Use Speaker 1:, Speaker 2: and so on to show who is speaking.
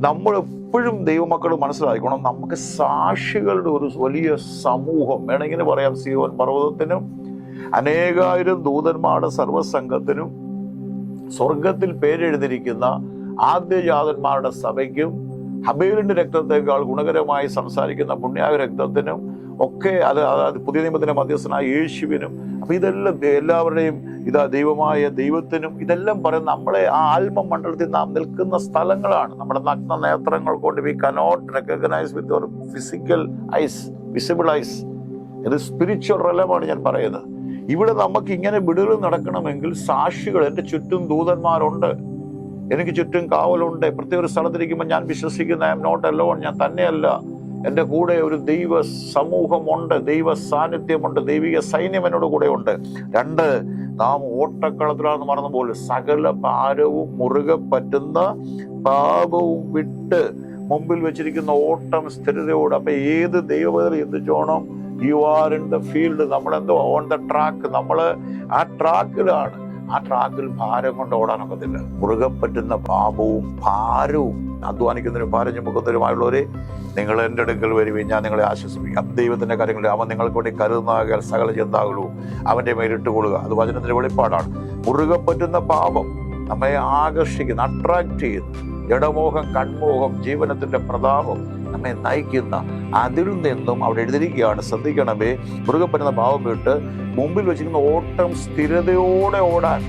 Speaker 1: നമ്മളെപ്പോഴും ദൈവമക്കൾ മനസ്സിലാക്കണം, നമുക്ക് സാക്ഷികളുടെ ഒരു വലിയ സമൂഹം വേണമെങ്കിൽ പറയാം. സീയോൻ പർവ്വതത്തിനും അനേകായിരം ദൂതന്മാരുടെ സർവ്വസംഘത്തിനും സ്വർഗത്തിൽ പേരെഴുതിയിരിക്കുന്ന ആദ്യജാതന്മാരുടെ സഭയ്ക്കും ഹബേലിന്റെ രക്തത്തെക്കാൾ ഗുണകരമായി സംസാരിക്കുന്ന പുണ്യാക രക്തത്തിനും ഒക്കെ അത് പുതിയ നിയമത്തിന്റെ മധ്യസ്ഥനായ യേശുവിനും, അപ്പൊ ഇതെല്ലാം എല്ലാവരുടെയും ദൈവമായ ദൈവത്തിനും ഇതെല്ലാം പറയുന്ന നമ്മളെ ആ ആത്മമണ്ഡലത്തിൽ നാം നിൽക്കുന്ന സ്ഥലങ്ങളാണ്. നമ്മുടെ നഗ്ന നേത്രങ്ങൾ കൊണ്ട് we cannot recognise with your physical eyes, visible eyes. ഇത് സ്പിരിച്വൽ റലമാണ് ഞാൻ പറയുന്നത്. ഇവിടെ നമുക്ക് ഇങ്ങനെ വിടുതൽ നടക്കണമെങ്കിൽ സാക്ഷികൾ, എൻ്റെ ചുറ്റും ദൂതന്മാരുണ്ട്, എനിക്ക് ചുറ്റും കാവലുണ്ട്. പ്രത്യേക ഒരു സ്ഥലത്തിരിക്കുമ്പോൾ ഞാൻ വിശ്വസിക്കുന്ന ഐ എം നോട്ട് അലോൺ, ഞാൻ തന്നെയല്ല, എൻ്റെ കൂടെ ഒരു ദൈവ സമൂഹമുണ്ട്, ദൈവ സാന്നിധ്യമുണ്ട്, ദൈവിക സൈന്യം എന്നോട് കൂടെ ഉണ്ട്. 2, നാം ഓട്ടക്കളത്തിലാണെന്ന് മറന്നുപോലെ സകല ഭാരവും മുറുകെ പറ്റുന്ന പാപവും വിട്ട് മുമ്പിൽ വെച്ചിരിക്കുന്ന ഓട്ടം സ്ഥിരതയോട്. അപ്പൊ ഏത് ദൈവവേദന ചിന്തിച്ചോണം, you are in the field. നമ്മളെന്തോ ഓൺ ദ ട്രാക്ക്, നമ്മൾ ആ ട്രാക്കിലാണ്. ആ ട്രാക്കിൽ ഭാരം കൊണ്ട് ഓടാനൊക്കത്തില്ല. മുറുകെ പറ്റുന്ന പാപവും ഭാരവും, അധ്വാനിക്കുന്നതിനും ഭാരം ചുമക്കുന്നതിനുമായുള്ളവരെ, നിങ്ങൾ എൻ്റെ അടുക്കൽ വരുവീൻ, ഞാൻ നിങ്ങളെ ആശ്വസിപ്പിക്കാം. ദൈവത്തിൻ്റെ കാര്യങ്ങളിൽ അവൻ നിങ്ങൾക്ക് വേണ്ടി കരുതുന്നാകാൽ സകല ചിന്താകുള്ളൂ അവൻ്റെ മേലിട്ടുകൊള്ളുക. അത് വചനത്തിൻ്റെ വെളിപ്പാടാണ്. മുറുകെ പറ്റുന്ന പാപം നമ്മെ ആകർഷിക്കുന്ന, അട്രാക്ട് ചെയ്യുന്ന, ജഡമോഹം, കൺമോഹം, ജീവനത്തിൻ്റെ പ്രതാപം നമ്മെ നയിക്കുന്ന, അതിൽ നിന്നും അവിടെ എഴുതിയിരിക്കുകയാണ്, ശ്രദ്ധിക്കണമേ, മുറുകെ പറ്റുന്ന പാപം വിട്ട് മുമ്പിൽ വെച്ചിരിക്കുന്ന ഓട്ടം സ്ഥിരതയോടെ ഓടാൻ.